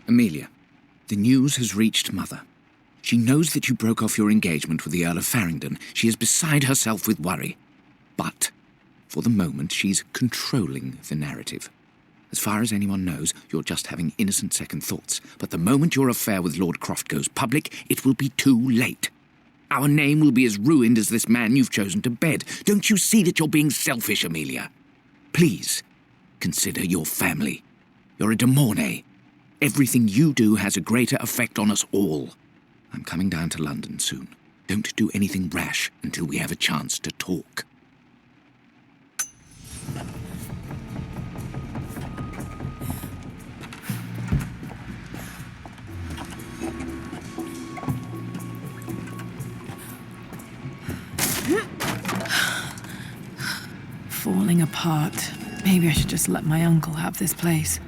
Amelia, the news has reached Mother. She knows that you broke off your engagement with the Earl of Farringdon. She is beside herself with worry. But, for the moment, she's controlling the narrative. As far as anyone knows, you're just having innocent second thoughts. But the moment your affair with Lord Croft goes public, it will be too late. Our name will be as ruined as this man you've chosen to bed. Don't you see that you're being selfish, Amelia? Please, consider your family. You're a de Mornay. Everything you do has a greater effect on us all. I'm coming down to London soon. Don't do anything rash until we have a chance to talk. Falling apart. Maybe I should just let my uncle have this place.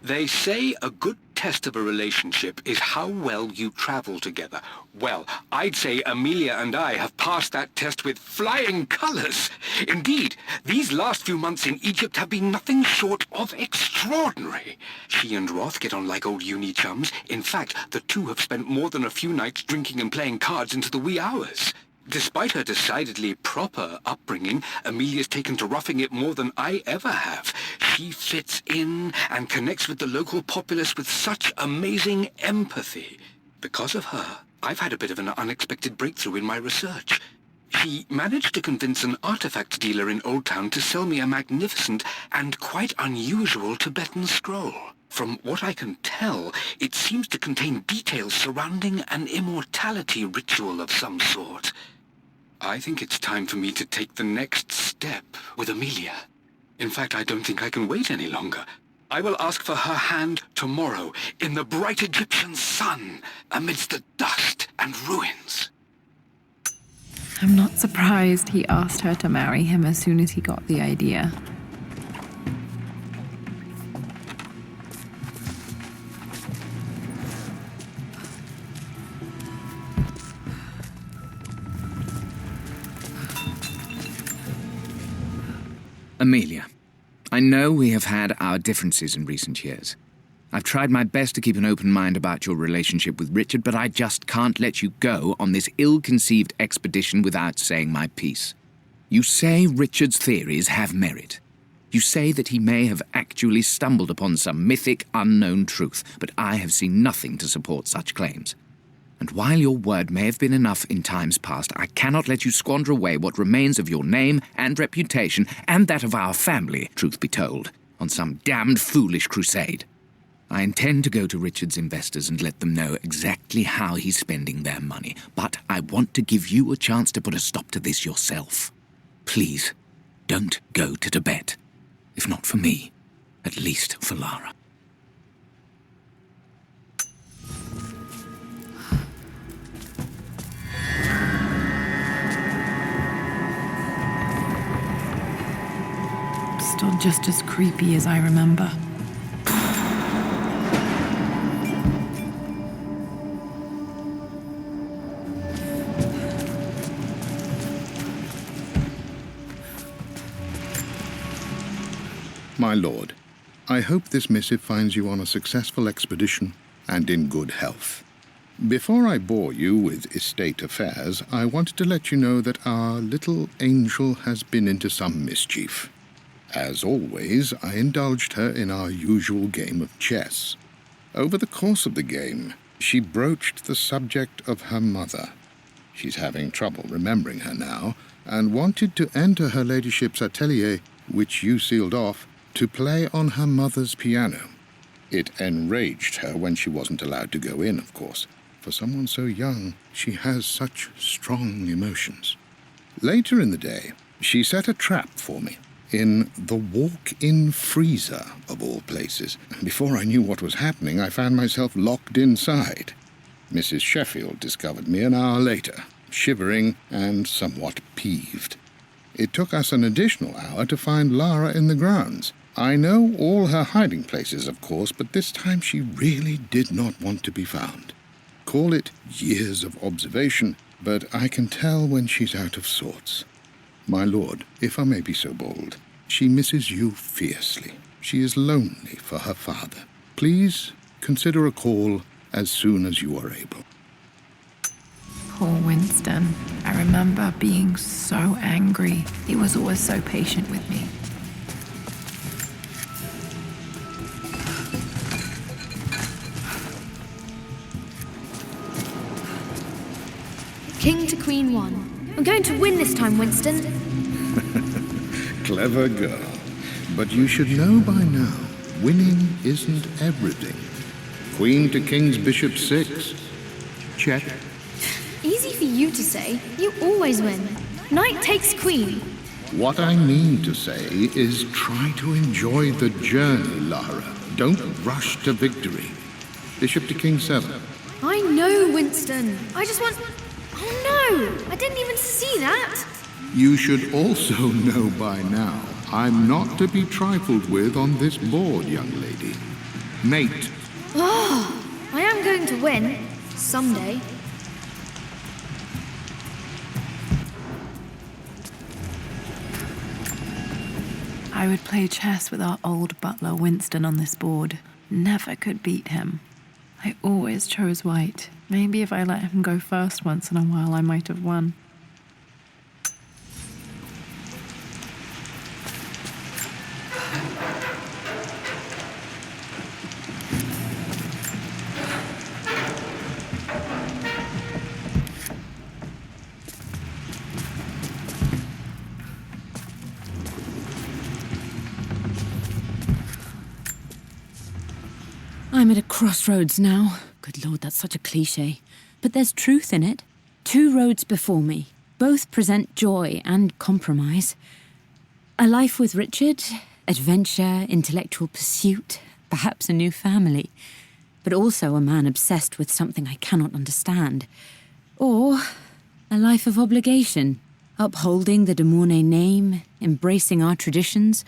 They say a good test of a relationship is how well you travel together. Well, I'd say Amelia and I have passed that test with flying colours. Indeed, these last few months in Egypt have been nothing short of extraordinary. She and Roth get on like old uni chums. In fact, the two have spent more than a few nights drinking and playing cards into the wee hours. Despite her decidedly proper upbringing, Amelia's taken to roughing it more than I ever have. She fits in and connects with the local populace with such amazing empathy. Because of her, I've had a bit of an unexpected breakthrough in my research. She managed to convince an artifact dealer in Old Town to sell me a magnificent and quite unusual Tibetan scroll. From what I can tell, it seems to contain details surrounding an immortality ritual of some sort. I think it's time for me to take the next step with Amelia. In fact, I don't think I can wait any longer. I will ask for her hand tomorrow in the bright Egyptian sun, amidst the dust and ruins. I'm not surprised he asked her to marry him as soon as he got the idea. Amelia, I know we have had our differences in recent years. I've tried my best to keep an open mind about your relationship with Richard, but I just can't let you go on this ill-conceived expedition without saying my piece. You say Richard's theories have merit. You say that he may have actually stumbled upon some mythic, unknown truth, but I have seen nothing to support such claims. And while your word may have been enough in times past, I cannot let you squander away what remains of your name and reputation, and that of our family, truth be told, on some damned foolish crusade. I intend to go to Richard's investors and let them know exactly how he's spending their money, but I want to give you a chance to put a stop to this yourself. Please, don't go to Tibet. If not for me, at least for Lara. Still just as creepy as I remember. My lord, I hope this missive finds you on a successful expedition and in good health. Before I bore you with estate affairs, I wanted to let you know that our little angel has been into some mischief. As always, I indulged her in our usual game of chess. Over the course of the game, she broached the subject of her mother. She's having trouble remembering her now, and wanted to enter her ladyship's atelier, which you sealed off, to play on her mother's piano. It enraged her when she wasn't allowed to go in, of course. For someone so young, she has such strong emotions. Later in the day, she set a trap for me. In the walk-in freezer, of all places. Before I knew what was happening, I found myself locked inside. Mrs. Sheffield discovered me an hour later, shivering and somewhat peeved. It took us an additional hour to find Lara in the grounds. I know all her hiding places, of course, but this time she really did not want to be found. Call it years of observation, but I can tell when she's out of sorts. My lord, if I may be so bold, she misses you fiercely. She is lonely for her father. Please consider a call as soon as you are able. Poor Winston. I remember being so angry. He was always so patient with me. King to Queen 1. I'm going to win this time, Winston. Clever girl. But you should know by now, winning isn't everything. Queen to King's Bishop 6. Check. Easy for you to say. You always win. Knight takes queen. What I mean to say is try to enjoy the journey, Lara. Don't rush to victory. Bishop to King 7. I know, Winston. I just want... Oh no! I didn't even see that. You should also know by now, I'm not to be trifled with on this board, young lady. Mate. Oh, I am going to win. Someday. I would play chess with our old butler Winston on this board. Never could beat him. I always chose white. Maybe if I let him go first once in a while, I might have won. I'm at a crossroads now. Good Lord, that's such a cliche. But there's truth in it. 2 roads before me. Both present joy and compromise. A life with Richard, adventure, intellectual pursuit, perhaps a new family. But also a man obsessed with something I cannot understand. Or a life of obligation, upholding the de Mornay name, embracing our traditions,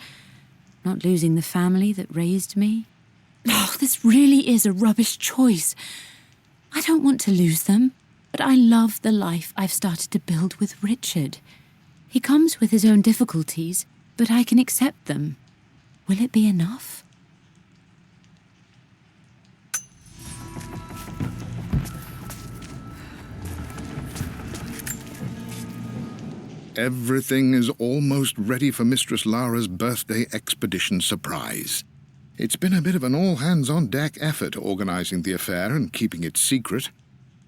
not losing the family that raised me. Oh, this really is a rubbish choice. I don't want to lose them, but I love the life I've started to build with Richard. He comes with his own difficulties, but I can accept them. Will it be enough? Everything is almost ready for Mistress Lara's birthday expedition surprise. It's been a bit of an all-hands-on-deck effort organizing the affair and keeping it secret.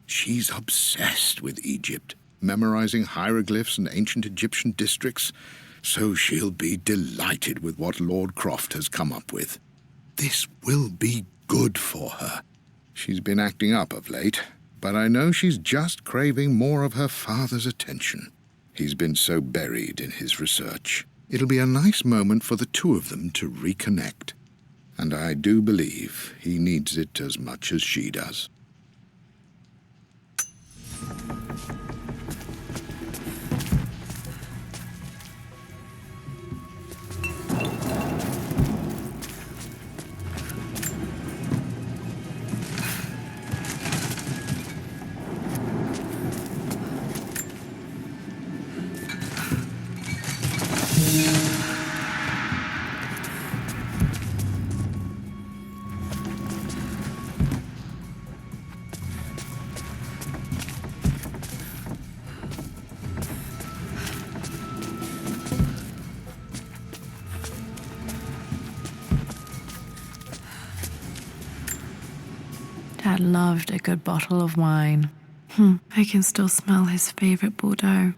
She's obsessed with Egypt, memorizing hieroglyphs and ancient Egyptian districts, so she'll be delighted with what Lord Croft has come up with. This will be good for her. She's been acting up of late, but I know she's just craving more of her father's attention. He's been so buried in his research. It'll be a nice moment for the two of them to reconnect. And I do believe he needs it as much as she does. Dad loved a good bottle of wine. I can still smell his favorite Bordeaux.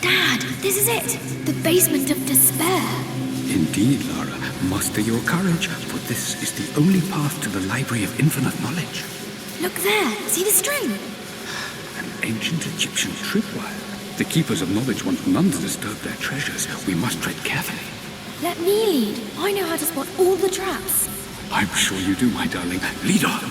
Dad, this is it. The basement of despair. Indeed, Lara. Muster your courage, for this is the only path to the Library of Infinite Knowledge. Look there. See the string? An ancient Egyptian tripwire. The keepers of knowledge want none to disturb their treasures. We must tread carefully. Let me lead. I know how to spot all the traps. I'm sure you do, my darling. Lead on.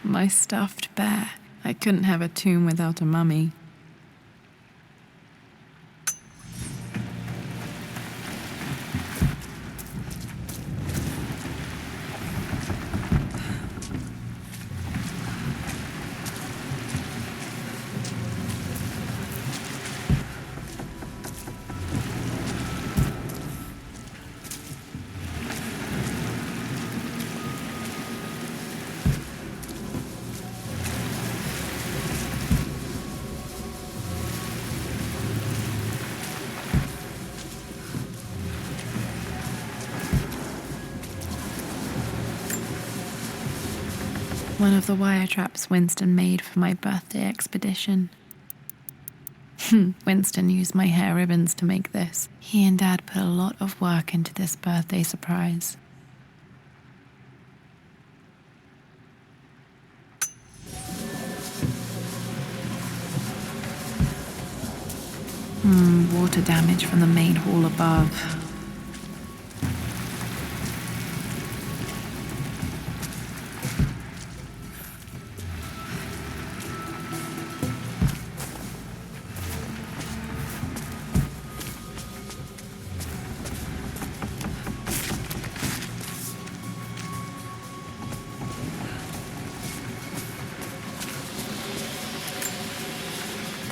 My stuffed bear. I couldn't have a tomb without a mummy. One of the wire traps Winston made for my birthday expedition. Winston used my hair ribbons to make this. He and Dad put a lot of work into this birthday surprise. Water damage from the main hall above.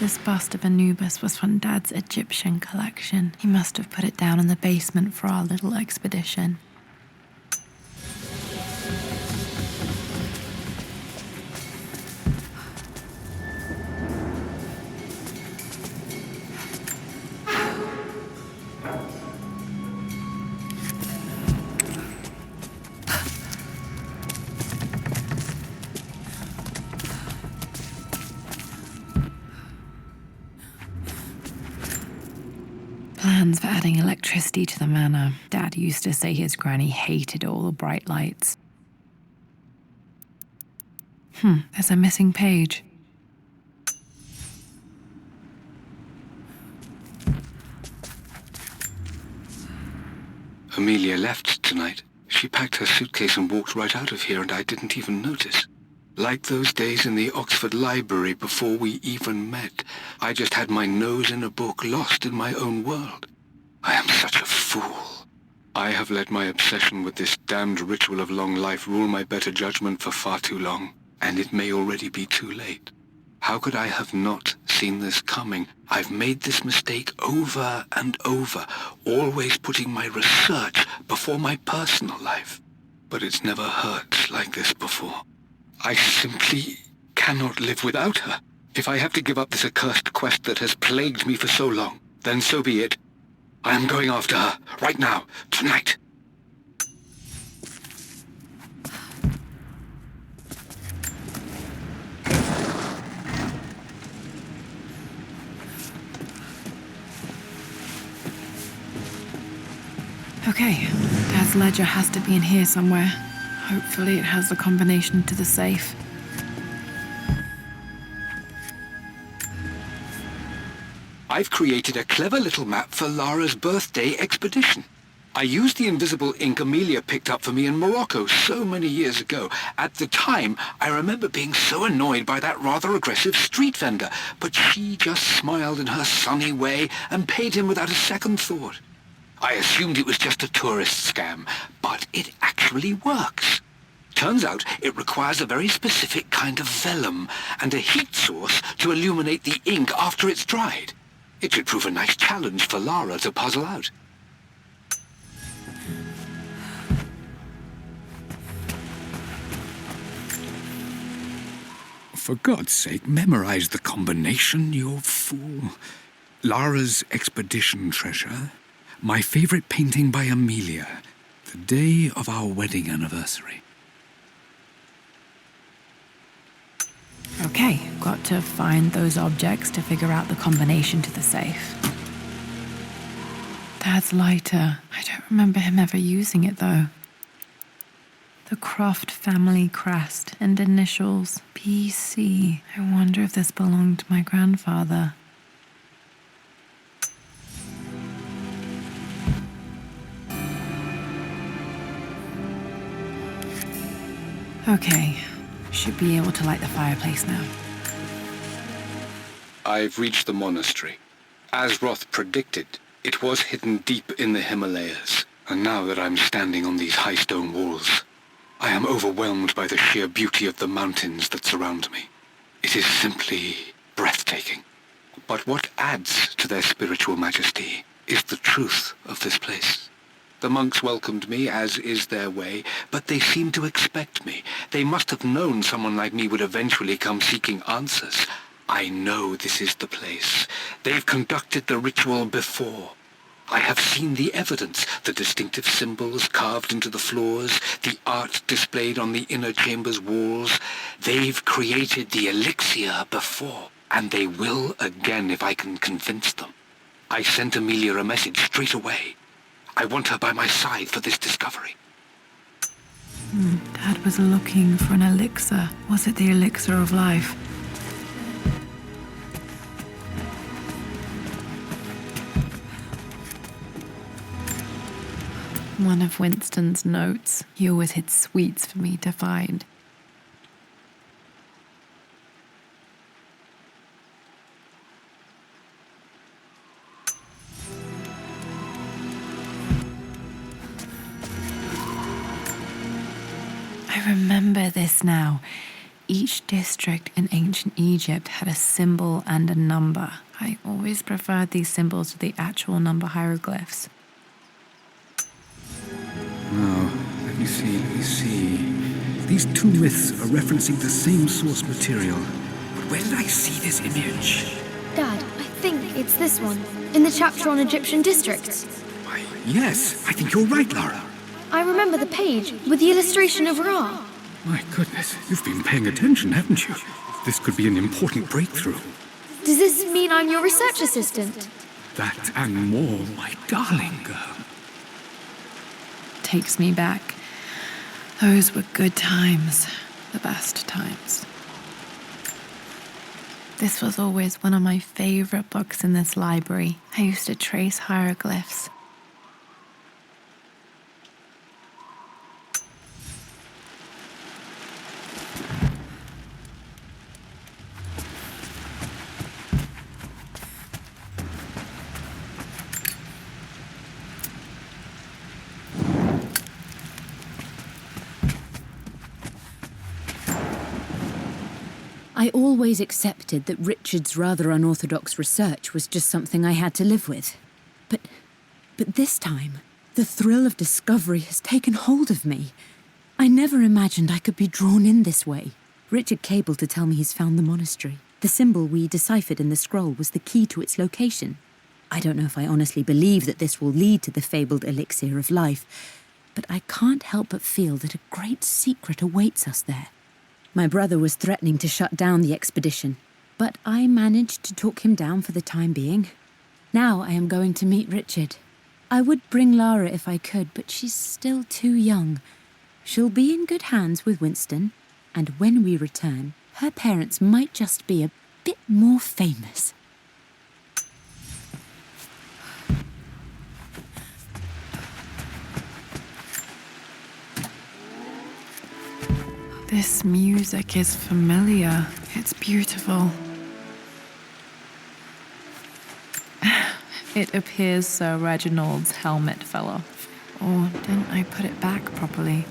This bust of Anubis was from Dad's Egyptian collection. He must have put it down in the basement for our little expedition. Plans for adding electricity to the manor. Dad used to say his granny hated all the bright lights. There's a missing page. Amelia left tonight. She packed her suitcase and walked right out of here, and I didn't even notice. Like those days in the Oxford Library before we even met, I just had my nose in a book, lost in my own world. I am such a fool. I have let my obsession with this damned ritual of long life rule my better judgment for far too long, and it may already be too late. How could I have not seen this coming? I've made this mistake over and over, always putting my research before my personal life. But it's never hurt like this before. I simply cannot live without her. If I have to give up this accursed quest that has plagued me for so long, then so be it. I am going after her, right now, tonight. Okay, Dad's ledger has to be in here somewhere. Hopefully it has the combination to the safe. I've created a clever little map for Lara's birthday expedition. I used the invisible ink Amelia picked up for me in Morocco so many years ago. At the time, I remember being so annoyed by that rather aggressive street vendor, but she just smiled in her sunny way and paid him without a second thought. I assumed it was just a tourist scam, but it actually works. Turns out it requires a very specific kind of vellum and a heat source to illuminate the ink after it's dried. It should prove a nice challenge for Lara to puzzle out. For God's sake, memorize the combination, you fool. Lara's expedition treasure, my favorite painting by Amelia, the day of our wedding anniversary. Okay, got to find those objects to figure out the combination to the safe. Dad's lighter. I don't remember him ever using it, though. The Croft family crest and initials PC. I wonder if this belonged to my grandfather. Okay, Should be able to light the fireplace now. I've reached the monastery. As Roth predicted, it was hidden deep in the Himalayas. And now that I'm standing on these high stone walls, I am overwhelmed by the sheer beauty of the mountains that surround me. It is simply breathtaking. But what adds to their spiritual majesty is the truth of this place. The monks welcomed me, as is their way, but they seemed to expect me. They must have known someone like me would eventually come seeking answers. I know this is the place. They've conducted the ritual before. I have seen the evidence, the distinctive symbols carved into the floors, the art displayed on the inner chamber's walls. They've created the elixir before, and they will again if I can convince them. I sent Amelia a message straight away. I want her by my side for this discovery. Dad was looking for an elixir. Was it the elixir of life? One of Winston's notes. He always hid sweets for me to find. I remember this now. Each district in ancient Egypt had a symbol and a number. I always preferred these symbols to the actual number hieroglyphs. Now, let me see. These two myths are referencing the same source material. But where did I see this image? Dad, I think it's this one, in the chapter on Egyptian districts. Why, yes, I think you're right, Lara. I remember the page with the illustration of Ra. My goodness, you've been paying attention, haven't you? This could be an important breakthrough. Does this mean I'm your research assistant? That and more, my darling girl. Takes me back. Those were good times. The best times. This was always one of my favorite books in this library. I used to trace hieroglyphs. I always accepted that Richard's rather unorthodox research was just something I had to live with. But this time, the thrill of discovery has taken hold of me. I never imagined I could be drawn in this way. Richard cabled to tell me he's found the monastery. The symbol we deciphered in the scroll was the key to its location. I don't know if I honestly believe that this will lead to the fabled elixir of life, but I can't help but feel that a great secret awaits us there. My brother was threatening to shut down the expedition, but I managed to talk him down for the time being. Now I am going to meet Richard. I would bring Lara if I could, but she's still too young. She'll be in good hands with Winston, and when we return, her parents might just be a bit more famous. This music is familiar. It's beautiful. It appears Sir Reginald's helmet fell off. Or didn't I put it back properly?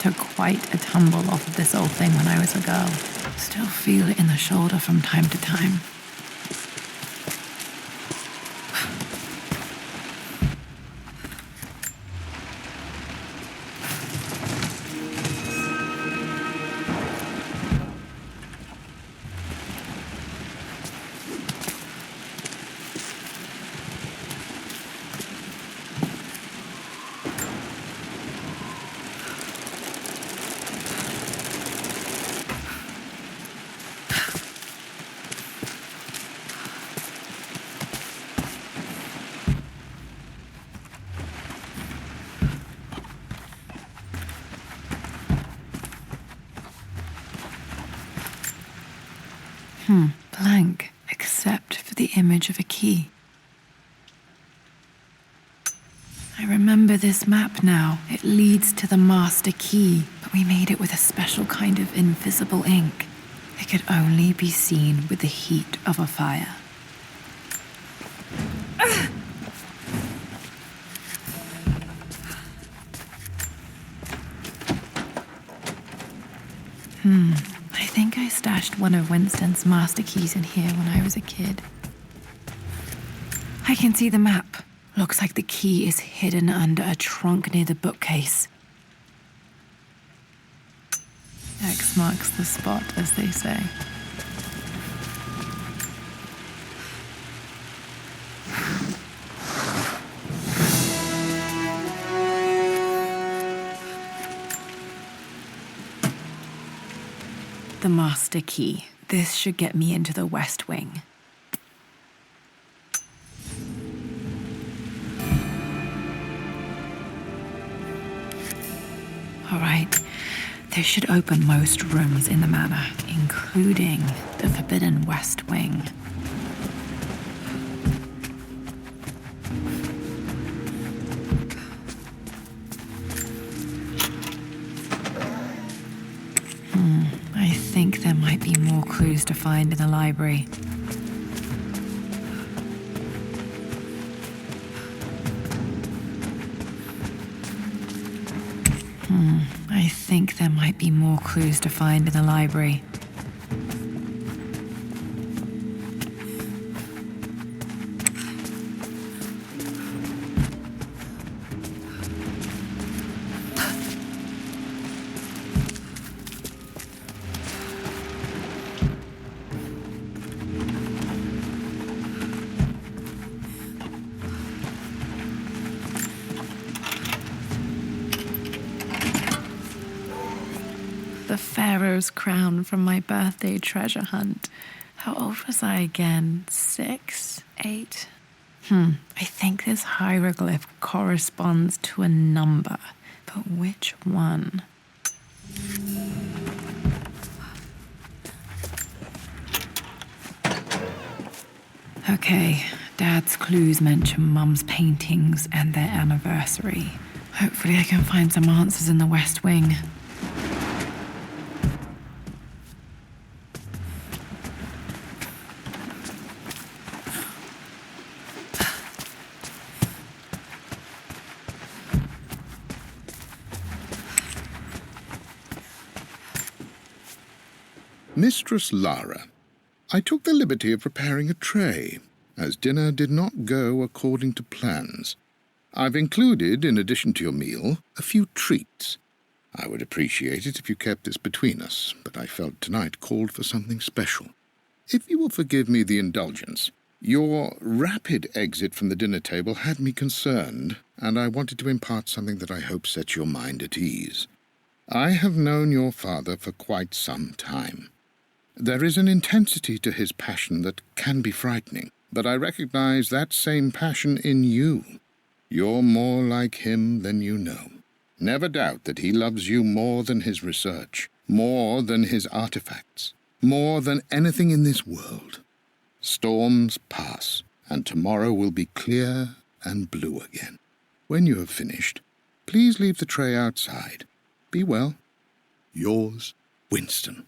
Took quite a tumble off of this old thing when I was a girl. Still feel it in the shoulder from time to time. Blank, except for the image of a key. I remember this map now. It leads to the master key, but we made it with a special kind of invisible ink. It could only be seen with the heat of a fire. I think I stashed one of Winston's master keys in here when I was a kid. I can see the map. Looks like the key is hidden under a trunk near the bookcase. X marks the spot, as they say. The master key. This should get me into the West Wing. All right. This should open most rooms in the manor, including the forbidden West Wing. I think there might be more clues to find in the library. I think there might be more clues to find in the library. The Pharaoh's crown from my birthday treasure hunt. How old was I again? 6? 8? I think this hieroglyph corresponds to a number, but which one? Okay, Dad's clues mention Mum's paintings and their anniversary. Hopefully I can find some answers in the West Wing. Mistress Lara, I took the liberty of preparing a tray, as dinner did not go according to plans. I've included, in addition to your meal, a few treats. I would appreciate it if you kept this between us, but I felt tonight called for something special. If you will forgive me the indulgence, your rapid exit from the dinner table had me concerned, and I wanted to impart something that I hope sets your mind at ease. I have known your father for quite some time. There is an intensity to his passion that can be frightening, but I recognize that same passion in you. You're more like him than you know. Never doubt that he loves you more than his research, more than his artifacts, more than anything in this world. Storms pass, and tomorrow will be clear and blue again. When you have finished, please leave the tray outside. Be well. Yours, Winston.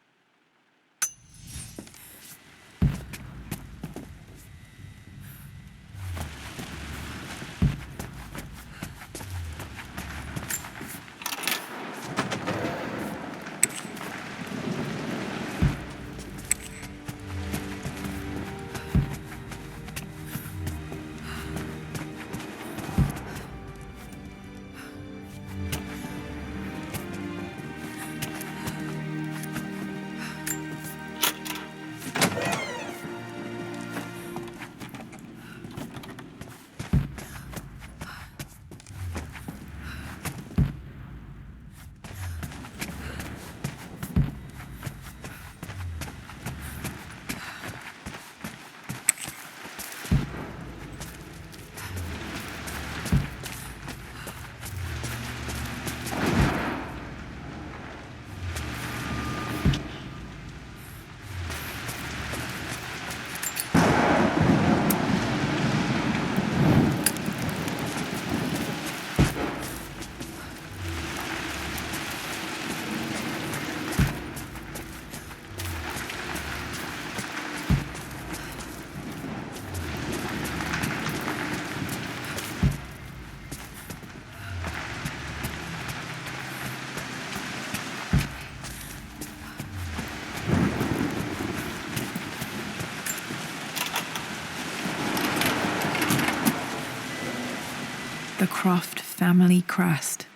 the Croft family crest.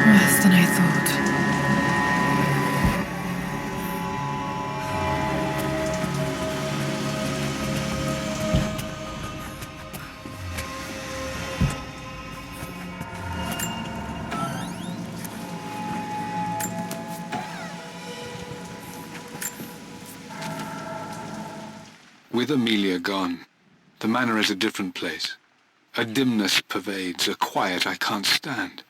Worse than I thought. With Amelia gone, the manor is a different place. A dimness pervades, a quiet I can't stand.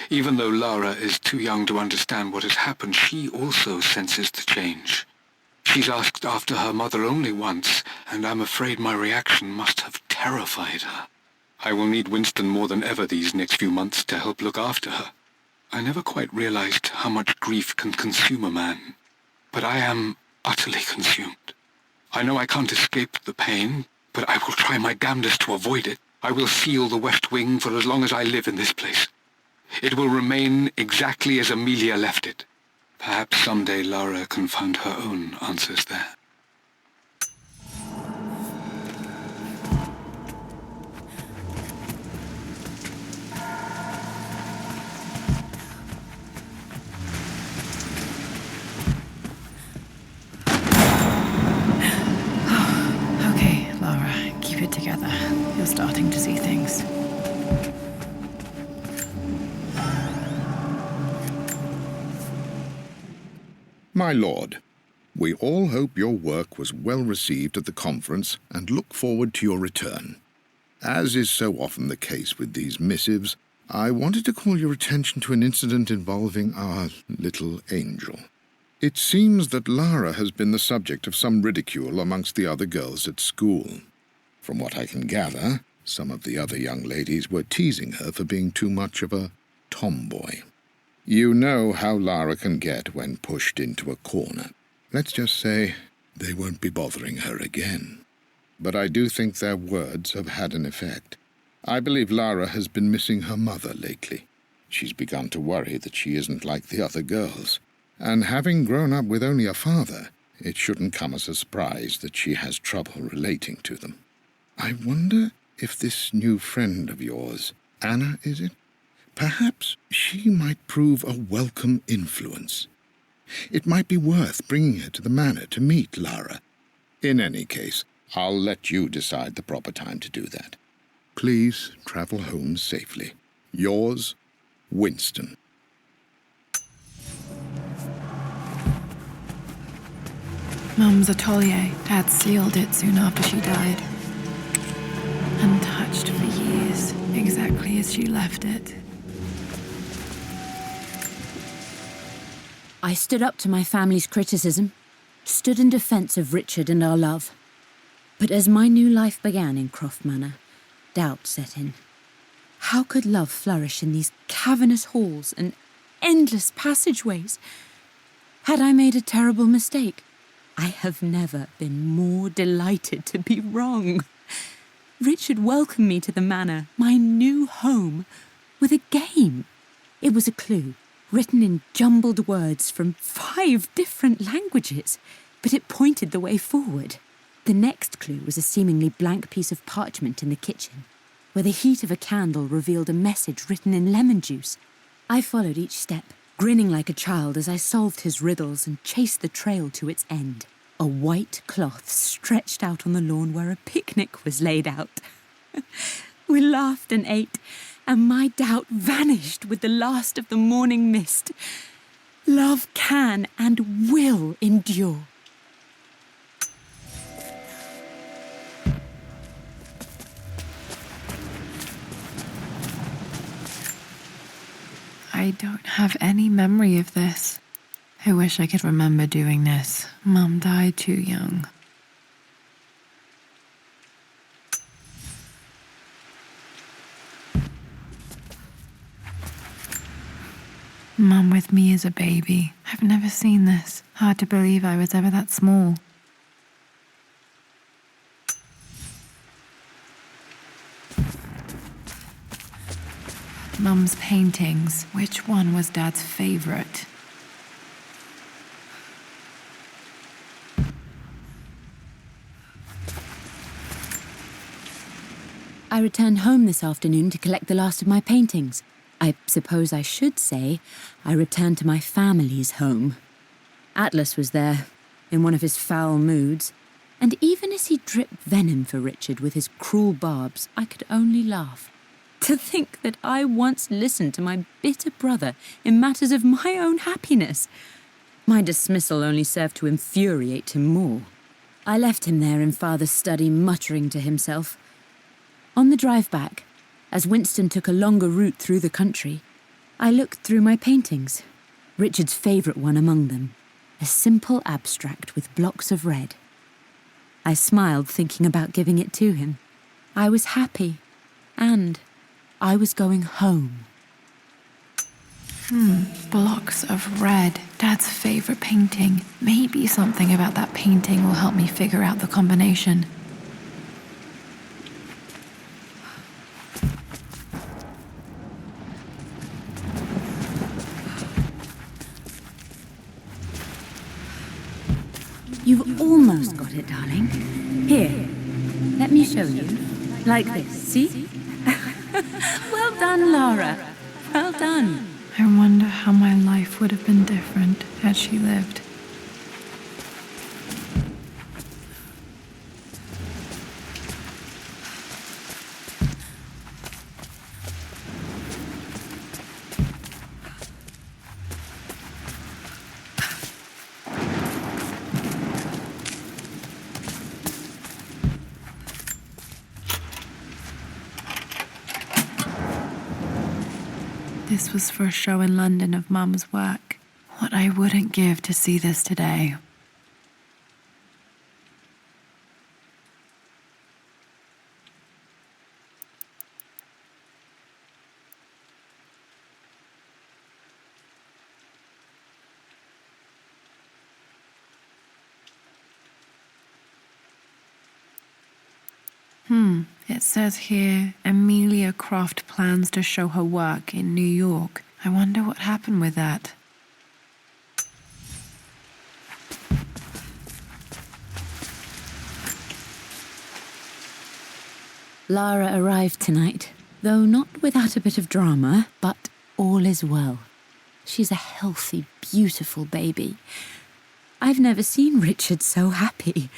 Even though Lara is too young to understand what has happened, she also senses the change. She's asked after her mother only once, and I'm afraid my reaction must have terrified her. I will need Winston more than ever these next few months to help look after her. I never quite realized how much grief can consume a man, but I am utterly consumed. I know I can't escape the pain, but I will try my damnedest to avoid it. I will seal the West Wing for as long as I live in this place. It will remain exactly as Amelia left it. Perhaps someday Lara can find her own answers there. Okay, Lara, keep it together. You're starting to see things. My lord, we all hope your work was well received at the conference and look forward to your return. As is so often the case with these missives, I wanted to call your attention to an incident involving our little angel. It seems that Lara has been the subject of some ridicule amongst the other girls at school. From what I can gather, some of the other young ladies were teasing her for being too much of a tomboy. You know how Lara can get when pushed into a corner. Let's just say they won't be bothering her again. But I do think their words have had an effect. I believe Lara has been missing her mother lately. She's begun to worry that she isn't like the other girls. And having grown up with only a father, it shouldn't come as a surprise that she has trouble relating to them. I wonder if this new friend of yours, Anna, is it? Perhaps she might prove a welcome influence. It might be worth bringing her to the manor to meet Lara. In any case, I'll let you decide the proper time to do that. Please travel home safely. Yours, Winston. Mum's atelier. Dad sealed it soon after she died. Untouched for years, exactly as she left it. I stood up to my family's criticism, stood in defense of Richard and our love. But as my new life began in Croft Manor, doubt set in. How could love flourish in these cavernous halls and endless passageways? Had I made a terrible mistake? I have never been more delighted to be wrong. Richard welcomed me to the manor, my new home, with a game. It was a clue, written in jumbled words from 5 different languages, but it pointed the way forward. The next clue was a seemingly blank piece of parchment in the kitchen, where the heat of a candle revealed a message written in lemon juice. I followed each step, grinning like a child as I solved his riddles and chased the trail to its end. A white cloth stretched out on the lawn where a picnic was laid out. We laughed and ate, and my doubt vanished with the last of the morning mist. Love can and will endure. I don't have any memory of this. I wish I could remember doing this. Mum died too young. Mum with me as a baby. I've never seen this. Hard to believe I was ever that small. Mum's paintings. Which one was Dad's favourite? I returned home this afternoon to collect the last of my paintings. I suppose I should say I returned to my family's home. Atlas was there, in one of his foul moods, and even as he dripped venom for Richard with his cruel barbs, I could only laugh. To think that I once listened to my bitter brother in matters of my own happiness. My dismissal only served to infuriate him more. I left him there in Father's study, muttering to himself. On the drive back, as Winston took a longer route through the country, I looked through my paintings, Richard's favourite one among them, a simple abstract with blocks of red. I smiled, thinking about giving it to him. I was happy, and I was going home. Blocks of red. Dad's favourite painting. Maybe something about that painting will help me figure out the combination. You've almost got it, darling. Here, let me show you. Like this, see? Well done, Lara. Well done. I wonder how my life would have been different had she lived. This was for a show in London of Mum's work. What I wouldn't give to see this today. It says here, Amelia Croft plans to show her work in New York. I wonder what happened with that. Lara arrived tonight, though not without a bit of drama, but all is well. She's a healthy, beautiful baby. I've never seen Richard so happy.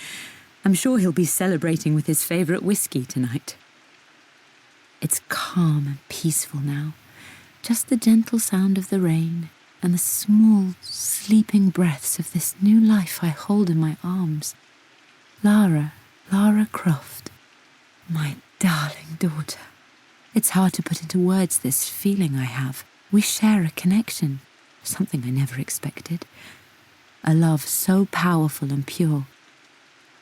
I'm sure he'll be celebrating with his favourite whiskey tonight. It's calm and peaceful now. Just the gentle sound of the rain and the small, sleeping breaths of this new life I hold in my arms. Lara Croft, my darling daughter. It's hard to put into words this feeling I have. We share a connection, something I never expected. A love so powerful and pure.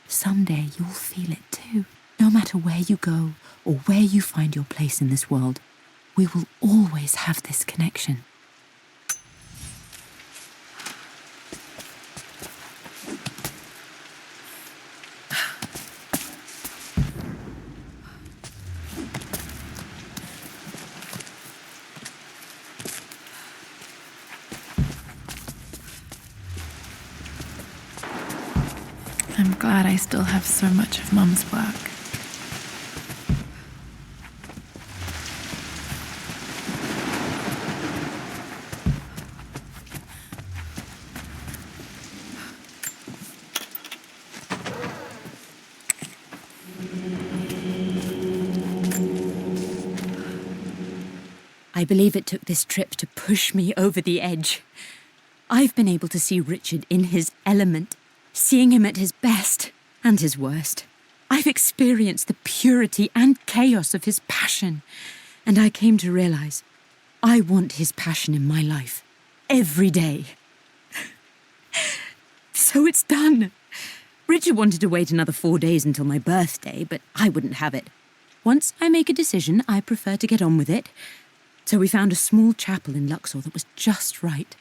Someday you'll feel it too. No matter where you go or where you find your place in this world, we will always have this connection. I'm glad I still have so much of Mum's work. I believe it took this trip to push me over the edge. I've been able to see Richard in his element, seeing him at his best and his worst. I've experienced the purity and chaos of his passion, and I came to realize I want his passion in my life every day. So it's done. Richard wanted to wait another 4 days until my birthday, but I wouldn't have it. Once I make a decision, I prefer to get on with it. So we found a small chapel in Luxor that was just right.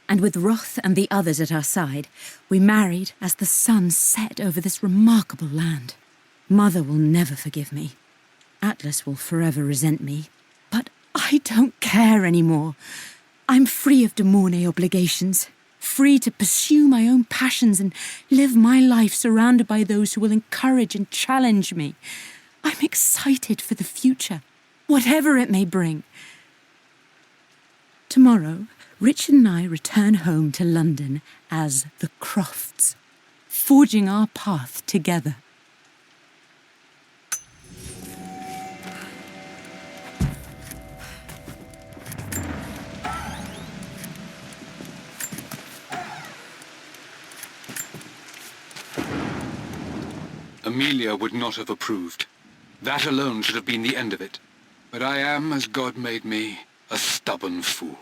And with Roth and the others at our side, we married as the sun set over this remarkable land. Mother will never forgive me. Atlas will forever resent me. But I don't care anymore. I'm free of de Mornay obligations, free to pursue my own passions and live my life surrounded by those who will encourage and challenge me. I'm excited for the future, whatever it may bring. Tomorrow, Richard and I return home to London as the Crofts, forging our path together. Amelia would not have approved. That alone should have been the end of it. But I am, as God made me, a stubborn fool.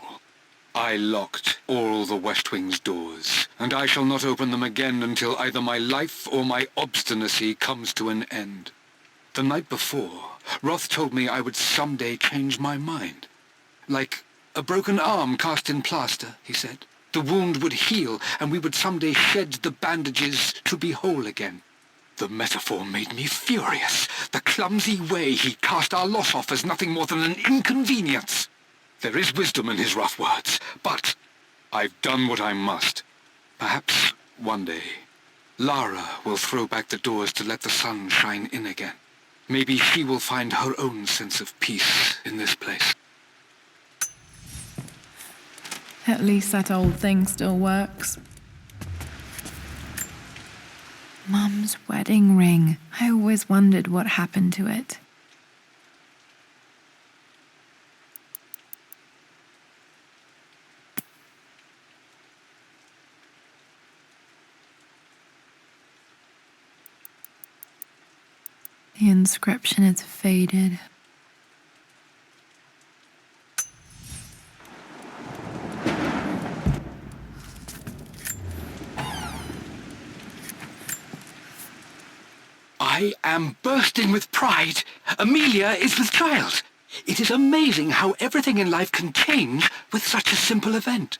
I locked all the West Wing's doors, and I shall not open them again until either my life or my obstinacy comes to an end. The night before, Roth told me I would someday change my mind. Like a broken arm cast in plaster, he said. The wound would heal, and we would someday shed the bandages to be whole again. The metaphor made me furious. The clumsy way he cast our loss off as nothing more than an inconvenience. There is wisdom in his rough words, but I've done what I must. Perhaps one day, Lara will throw back the doors to let the sun shine in again. Maybe she will find her own sense of peace in this place. At least that old thing still works. Mum's wedding ring. I always wondered what happened to it. The inscription is faded. I am bursting with pride. Amelia is with child. It is amazing how everything in life can change with such a simple event.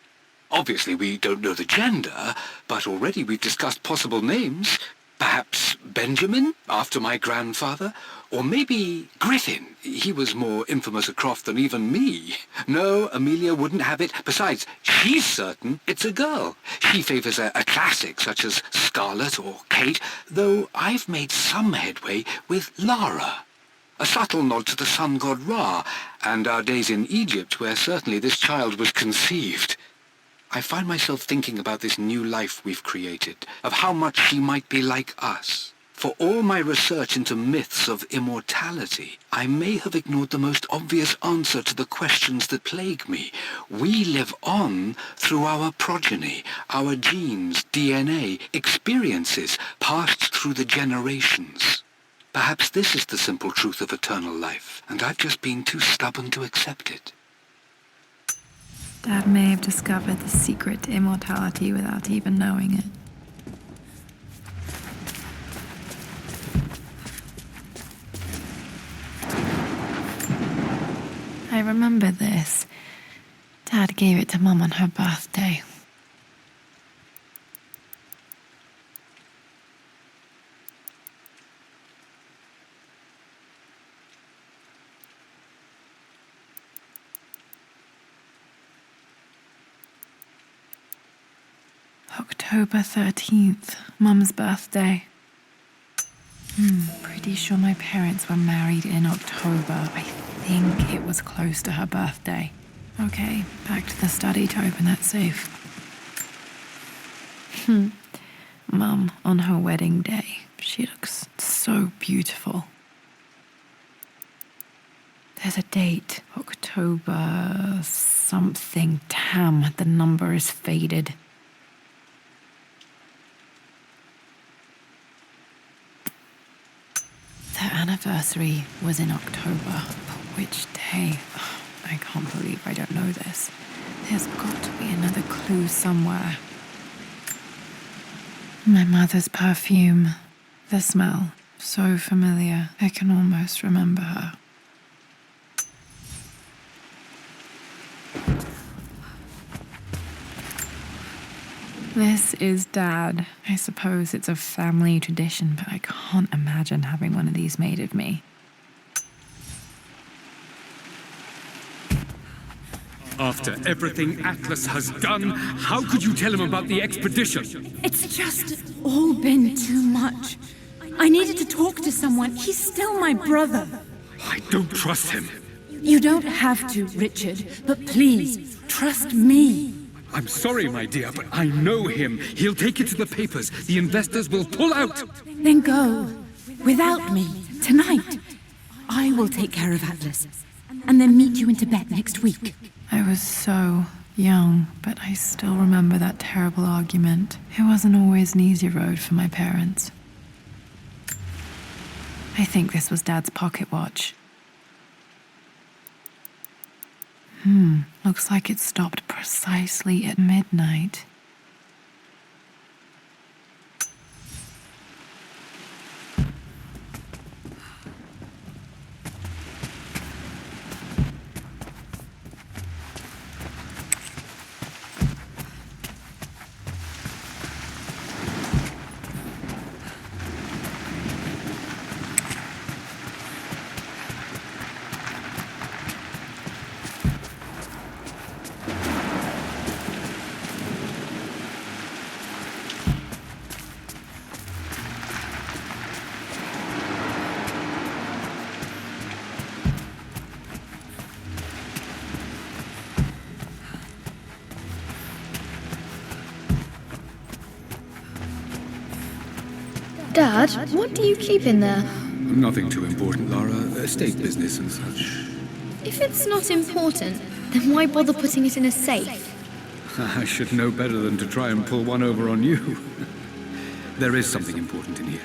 Obviously, we don't know the gender, but already we've discussed possible names. Perhaps Benjamin, after my grandfather, or maybe Griffin. He was more infamous at Croft than even me. No, Amelia wouldn't have it. Besides, she's certain it's a girl. She favours a classic such as Scarlet or Kate, though I've made some headway with Lara. A subtle nod to the sun god Ra, and our days in Egypt, where certainly this child was conceived. I find myself thinking about this new life we've created, of how much she might be like us. For all my research into myths of immortality, I may have ignored the most obvious answer to the questions that plague me. We live on through our progeny, our genes, DNA, experiences passed through the generations. Perhaps this is the simple truth of eternal life, and I've just been too stubborn to accept it. Dad may have discovered the secret to immortality without even knowing it. I remember this. Dad gave it to Mum on her birthday. October 13th, Mum's birthday. Pretty sure my parents were married in October. I think it was close to her birthday. Okay, back to the study to open that safe. Mum on her wedding day. She looks so beautiful. There's a date, October something. Damn, the number is faded. Their anniversary was in October, but which day? I can't believe I don't know this. There's got to be another clue somewhere. My mother's perfume. The smell. So familiar. I can almost remember her. This is Dad. I suppose it's a family tradition, but I can't imagine having one of these made of me. After everything Atlas has done, how could you tell him about the expedition? It's just all been too much. I needed to talk to someone. He's still my brother. I don't trust him. You don't have to, Richard, but please, trust me. I'm sorry, my dear, but I know him. He'll take it to the papers. The investors will pull out. Then go. Without me. Tonight. I will take care of Atlas. And then meet you in Tibet next week. I was so young, but I still remember that terrible argument. It wasn't always an easy road for my parents. I think this was Dad's pocket watch. Looks like it stopped precisely at midnight. Dad, what do you keep in there? Nothing too important, Lara. Estate business and such. If it's not important, then why bother putting it in a safe? I should know better than to try and pull one over on you. There is something important in here.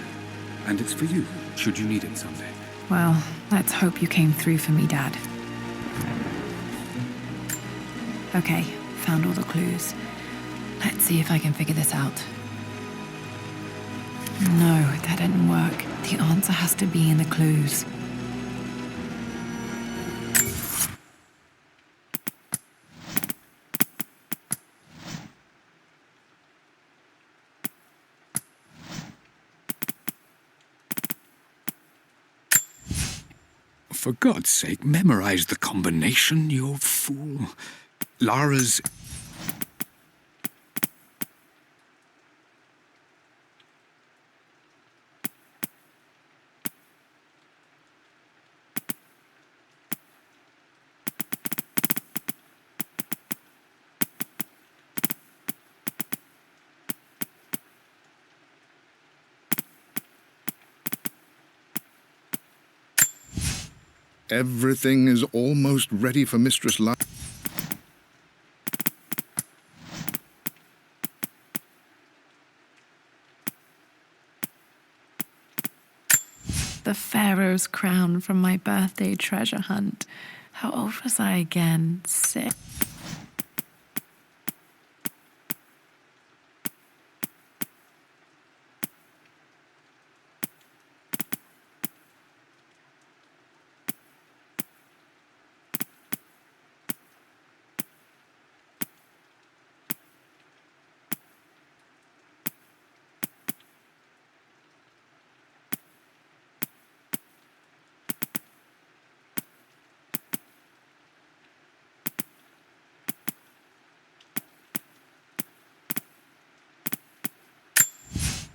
And it's for you, should you need it someday. Well, let's hope you came through for me, Dad. Okay, found all the clues. Let's see if I can figure this out. No, that didn't work. The answer has to be in the clues. For God's sake, memorize the combination, you fool. Lara's... Everything is almost ready for Mistress Lara. The Pharaoh's crown from my birthday treasure hunt. How old was I again? 6.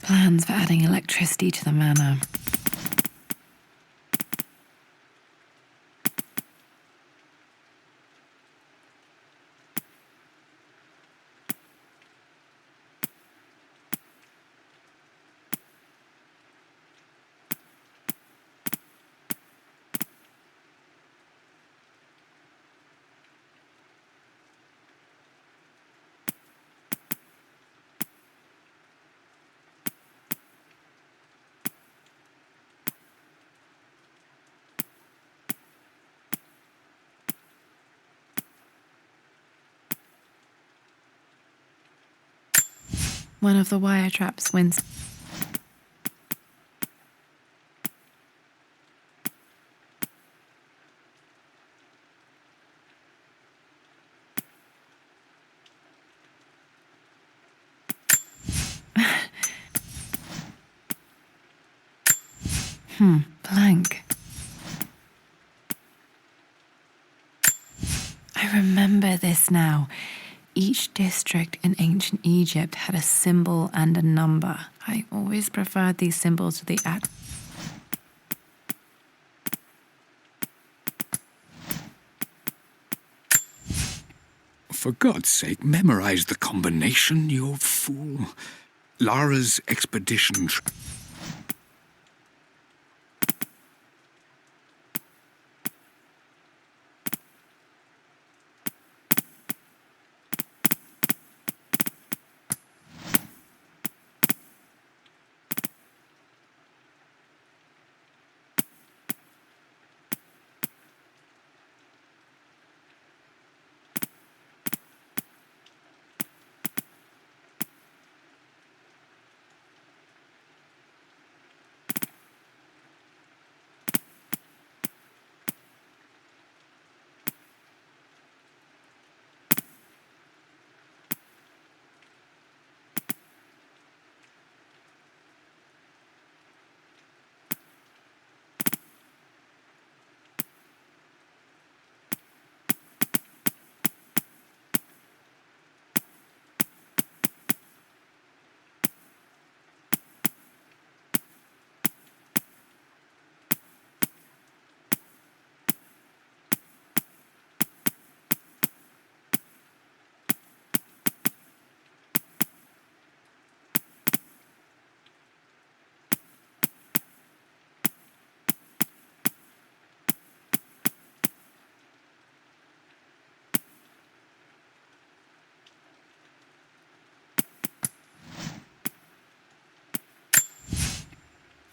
Plans for adding electricity to the manor. One of the wire traps wins. Blank. I remember this now. Each district in ancient Egypt had a symbol and a number. I always preferred these symbols to the act. For God's sake, memorize the combination, you fool. Lara's expedition...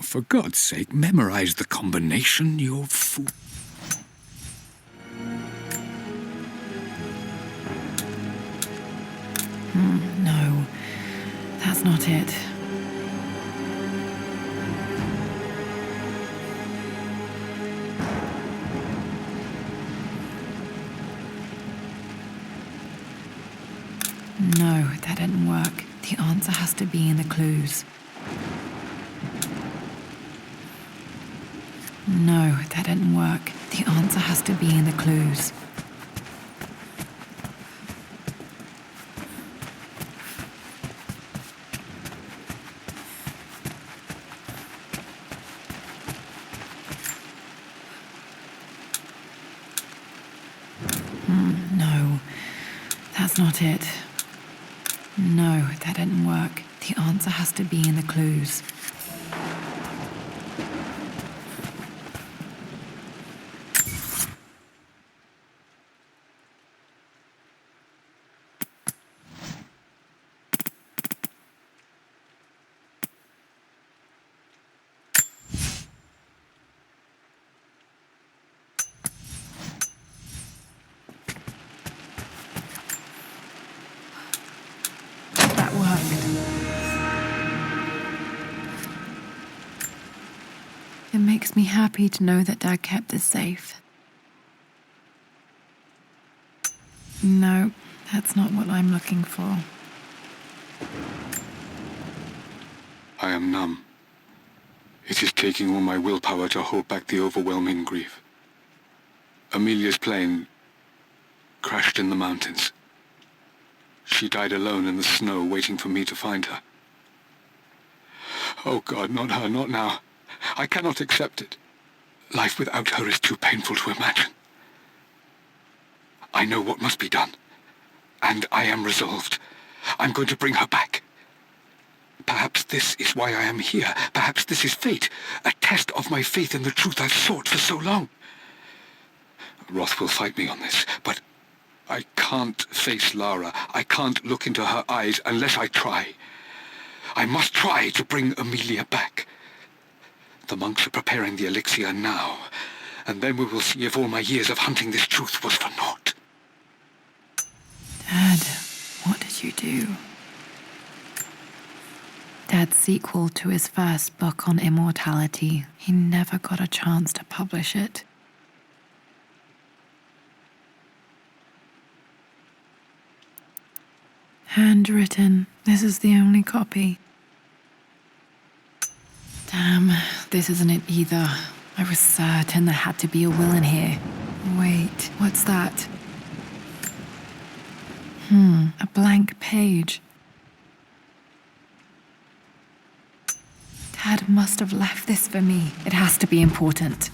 For God's sake, memorize the combination, you fool. No, that's not it. No, that didn't work. The answer has to be in the clues. No, that didn't work. The answer has to be in the clues. No, that's not it. No, that didn't work. The answer has to be in the clues. It makes me happy to know that Dad kept this safe. No, that's not what I'm looking for. I am numb. It is taking all my willpower to hold back the overwhelming grief. Amelia's plane crashed in the mountains. She died alone in the snow, waiting for me to find her. Oh God, not her, not now. I cannot accept it. Life without her is too painful to imagine. I know what must be done, and I am resolved. I'm going to bring her back. Perhaps this is why I am here. Perhaps this is fate, a test of my faith in the truth I've sought for so long. Roth will fight me on this, but I can't face Lara. I can't look into her eyes unless I try. I must try to bring Amelia back. The monks are preparing the elixir now, and then we will see if all my years of hunting this truth was for naught. Dad, what did you do? Dad's sequel to his first book on immortality. He never got a chance to publish it. Handwritten. This is the only copy. Damn, this isn't it either. I was certain there had to be a will in here. Wait, what's that? A blank page. Dad must have left this for me. It has to be important.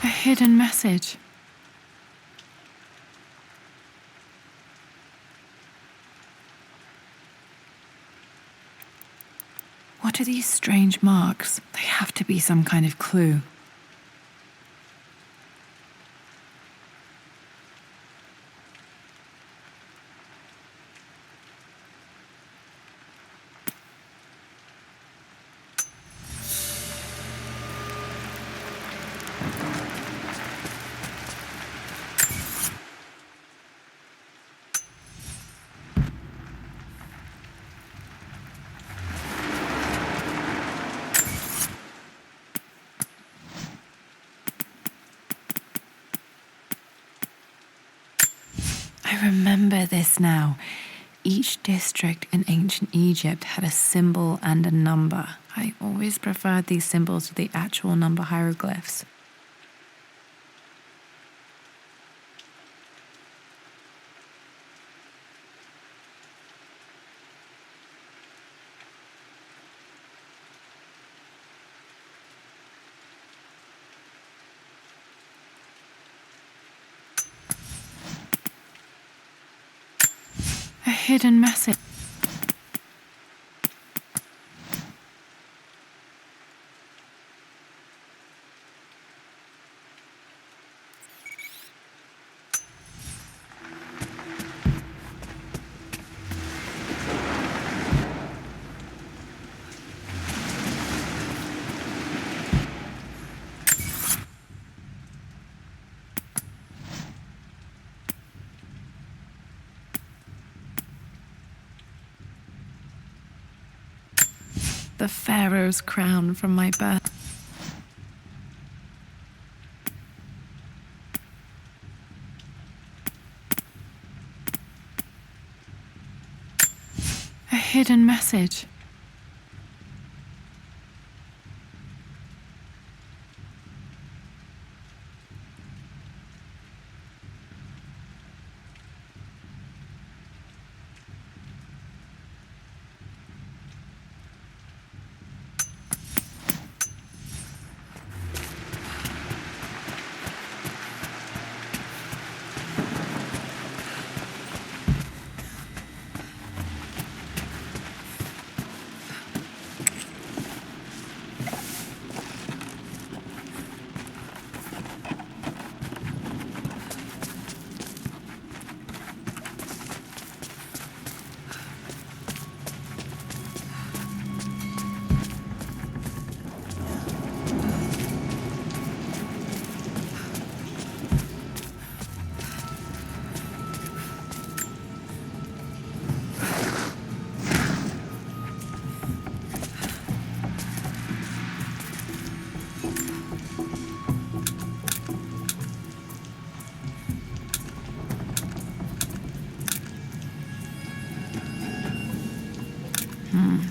A hidden message. What are these strange marks? They have to be some kind of clue. I remember this now. Each district in ancient Egypt had a symbol and a number. I always preferred these symbols to the actual number hieroglyphs. A hidden message. The pharaoh's crown from my birth. A hidden message.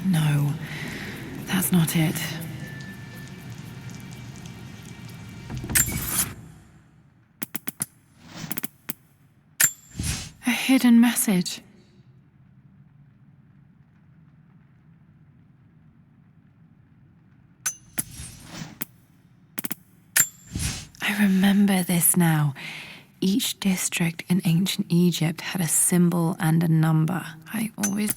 No, that's not it. A hidden message. I remember this now. Each district in ancient Egypt had a symbol and a number. I always...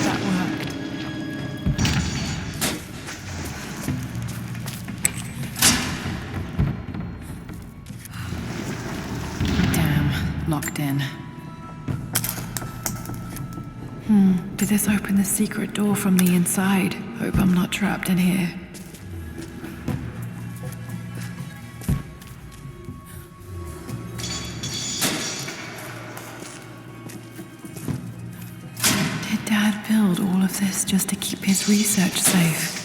That worked. Damn, locked in. Did this open the secret door from the inside? Hope I'm not trapped in here. of this just to keep his research safe.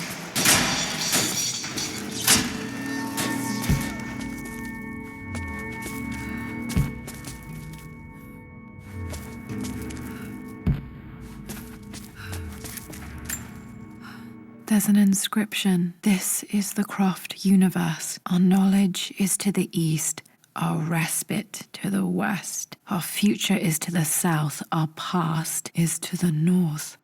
There's an inscription. This is the Croft universe. Our knowledge is to the east, our respite to the west. Our future is to the south, our past is to the north.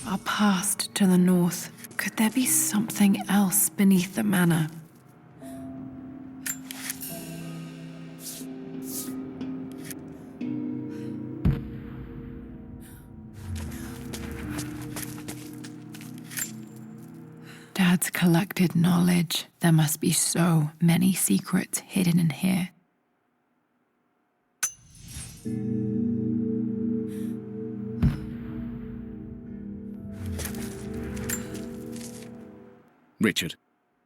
Our past to the north. Could there be something else beneath the manor? Dad's collected knowledge. There must be so many secrets hidden in here. Richard,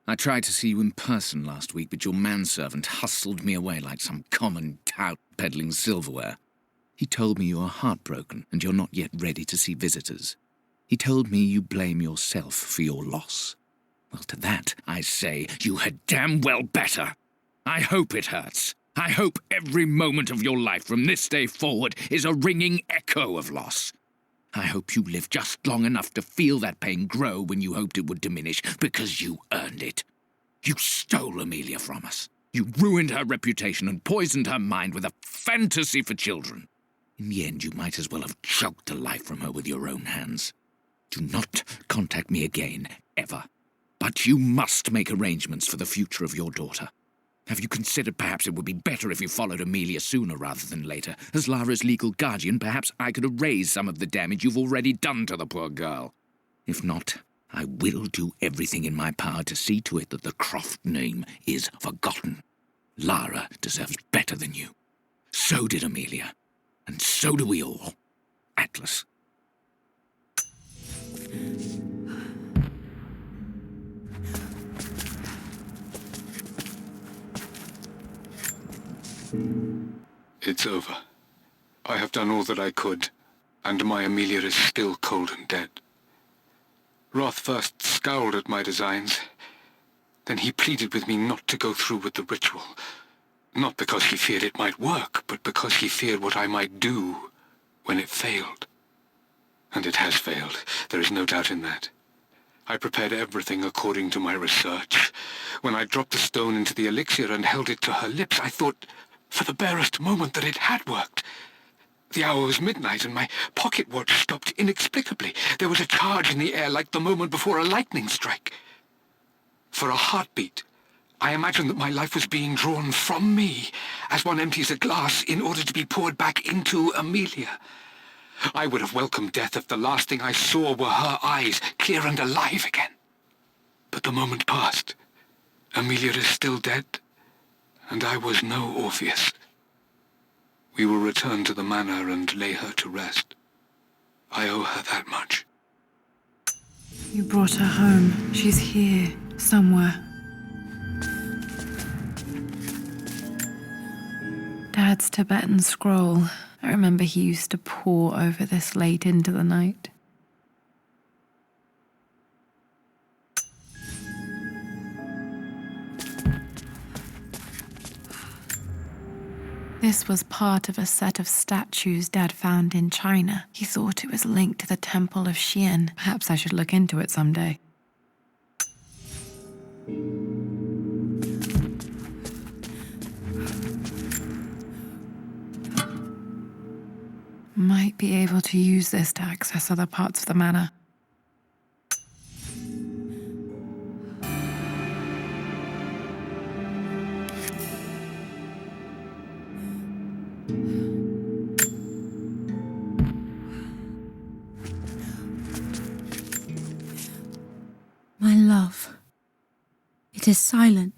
I tried to see you in person last week, but your manservant hustled me away like some common tout peddling silverware. He told me you are heartbroken and you're not yet ready to see visitors. He told me you blame yourself for your loss. Well, to that, I say you had damn well better. I hope it hurts. I hope every moment of your life from this day forward is a ringing echo of loss. I hope you live just long enough to feel that pain grow when you hoped it would diminish, because you earned it. You stole Amelia from us. You ruined her reputation and poisoned her mind with a fantasy for children. In the end, you might as well have choked the life from her with your own hands. Do not contact me again, ever. But you must make arrangements for the future of your daughter. Have you considered perhaps it would be better if you followed Amelia sooner rather than later? As Lara's legal guardian, perhaps I could erase some of the damage you've already done to the poor girl. If not, I will do everything in my power to see to it that the Croft name is forgotten. Lara deserves better than you. So did Amelia. And so do we all. Atlas. It's over. I have done all that I could, and my Amelia is still cold and dead. Roth first scowled at my designs. Then he pleaded with me not to go through with the ritual. Not because he feared it might work, but because he feared what I might do when it failed. And it has failed. There is no doubt in that. I prepared everything according to my research. When I dropped the stone into the elixir and held it to her lips, I thought for the barest moment that it had worked. The hour was midnight and my pocket watch stopped inexplicably. There was a charge in the air like the moment before a lightning strike. For a heartbeat, I imagined that my life was being drawn from me as one empties a glass in order to be poured back into Amelia. I would have welcomed death if the last thing I saw were her eyes, clear and alive again. But the moment passed. Amelia is still dead, and I was no Orpheus. We will return to the manor and lay her to rest. I owe her that much. You brought her home. She's here, somewhere. Dad's Tibetan scroll. I remember he used to pore over this late into the night. This was part of a set of statues Dad found in China. He thought it was linked to the Temple of Xian. Perhaps I should look into it someday. Might be able to use this to access other parts of the manor. My love, it is silent,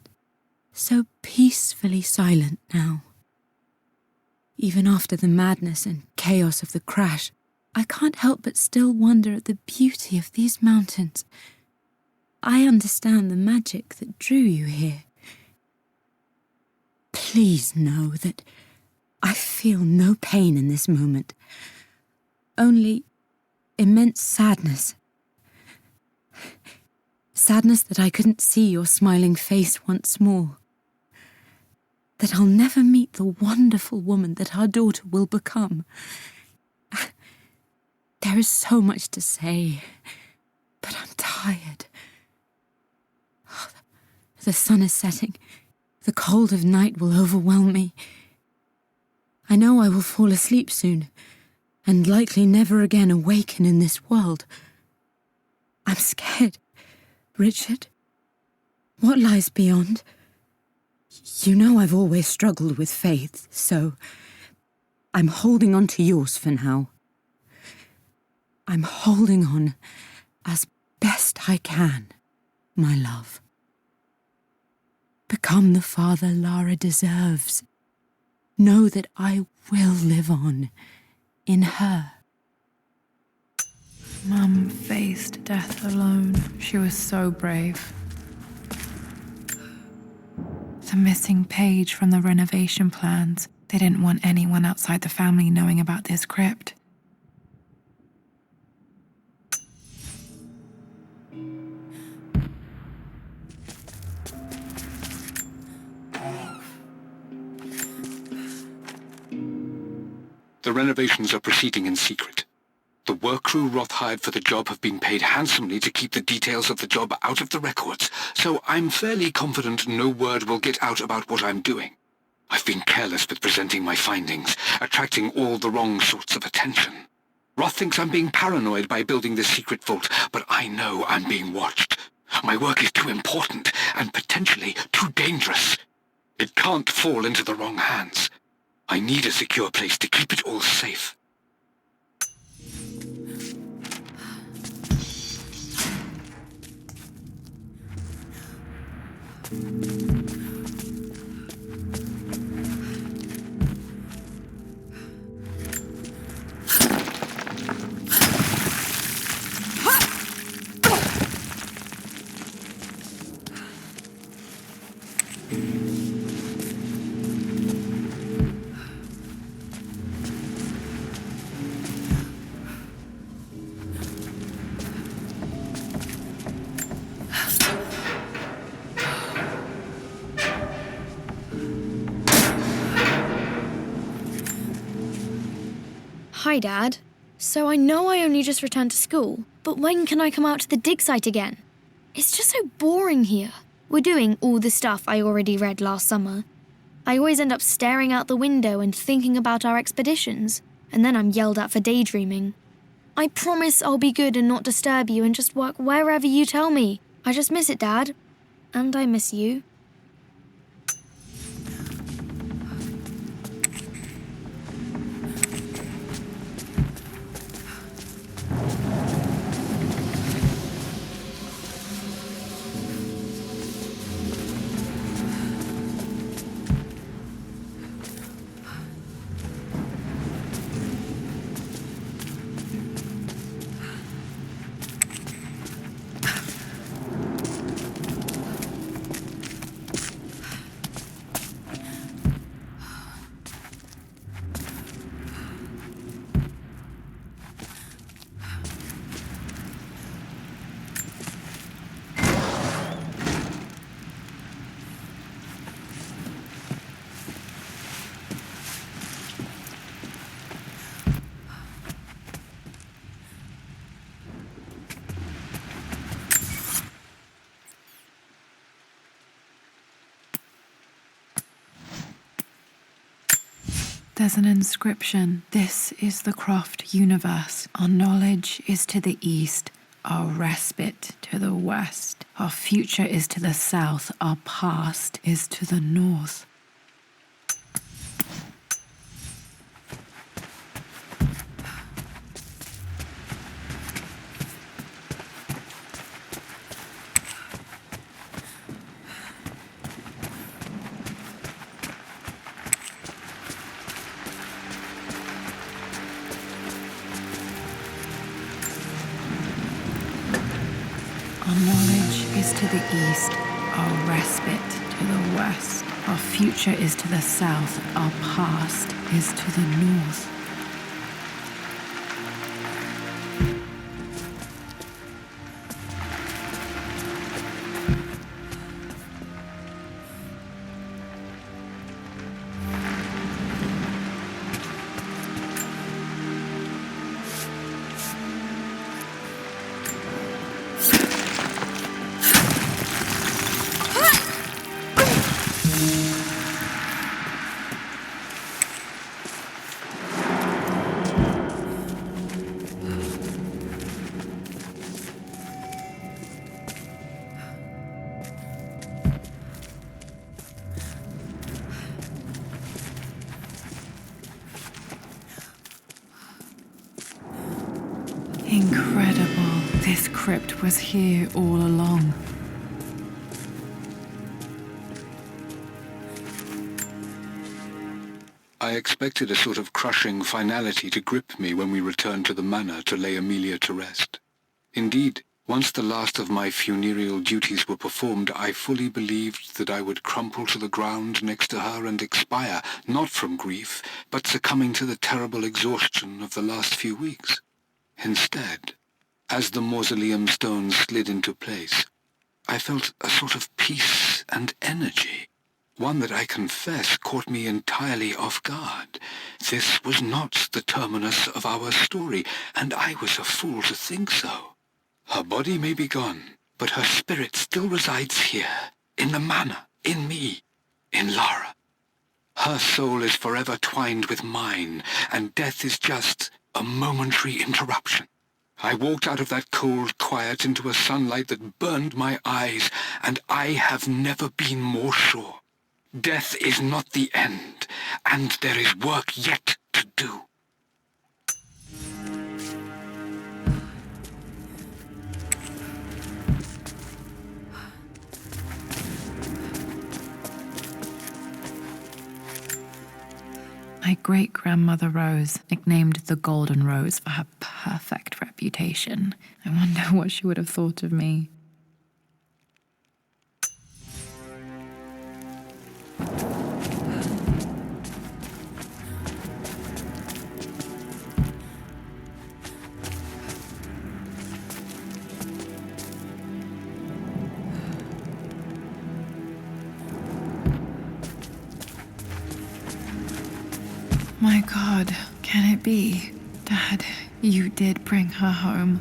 so peacefully silent now. Even after the madness and chaos of the crash, I can't help but still wonder at the beauty of these mountains. I understand the magic that drew you here. Please know that I feel no pain in this moment. Only immense sadness. Sadness that I couldn't see your smiling face once more. That I'll never meet the wonderful woman that our daughter will become. There is so much to say, but I'm tired. The sun is setting. The cold of night will overwhelm me. I know I will fall asleep soon, and likely never again awaken in this world. I'm scared. Richard, what lies beyond? You know I've always struggled with faith, so I'm holding on to yours for now. I'm holding on as best I can, my love. Become the father Lara deserves. Know that I will live on in her. Mum faced death alone. She was so brave. The missing page from the renovation plans. They didn't want anyone outside the family knowing about this crypt. The renovations are proceeding in secret. The work crew Roth hired for the job have been paid handsomely to keep the details of the job out of the records, so I'm fairly confident no word will get out about what I'm doing. I've been careless with presenting my findings, attracting all the wrong sorts of attention. Roth thinks I'm being paranoid by building this secret vault, but I know I'm being watched. My work is too important and potentially too dangerous. It can't fall into the wrong hands. I need a secure place to keep it all safe. Hi, Dad. So I know I only just returned to school, but when can I come out to the dig site again? It's just so boring here. We're doing all the stuff I already read last summer. I always end up staring out the window and thinking about our expeditions, and then I'm yelled at for daydreaming. I promise I'll be good and not disturb you and just work wherever you tell me. I just miss it, Dad. And I miss you. There's an inscription. This is the Croft universe. Our knowledge is to the east, our respite to the west. Our future is to the south, our past is to the north. Our knowledge is to the east, our respite to the west. Our future is to the south, our past is to the north. Incredible. This crypt was here all along. I expected a sort of crushing finality to grip me when we returned to the manor to lay Amelia to rest. Indeed, once the last of my funereal duties were performed, I fully believed that I would crumple to the ground next to her and expire, not from grief, but succumbing to the terrible exhaustion of the last few weeks. Instead, as the mausoleum stones slid into place, I felt a sort of peace and energy, one that I confess caught me entirely off guard. This was not the terminus of our story, and I was a fool to think so. Her body may be gone, but her spirit still resides here, in the manor, in me, in Lara. Her soul is forever twined with mine, and death is just a momentary interruption. I walked out of that cold quiet into a sunlight that burned my eyes, and I have never been more sure. Death is not the end, and there is work yet to do. My great-grandmother Rose, nicknamed the Golden Rose for her perfect reputation. I wonder what she would have thought of me. My God, can it be? Dad, you did bring her home.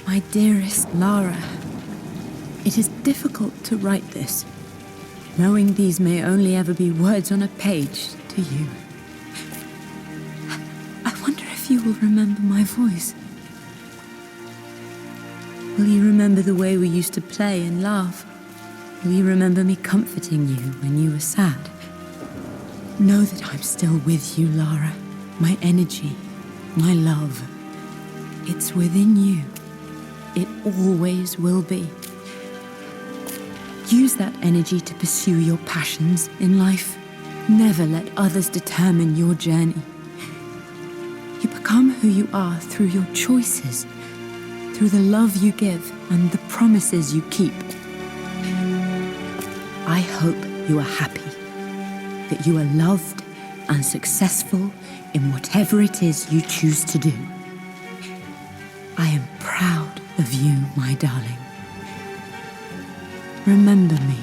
My dearest Lara, it is difficult to write this, knowing these may only ever be words on a page to you. I wonder if you will remember my voice. Will you remember the way we used to play and laugh? Will you remember me comforting you when you were sad? Know that I'm still with you, Lara. My energy, my love, it's within you. It always will be. Use that energy to pursue your passions in life. Never let others determine your journey. You become who you are through your choices, through the love you give and the promises you keep. I hope you are happy, that you are loved and successful in whatever it is you choose to do. I am proud of you, my darling. Remember me.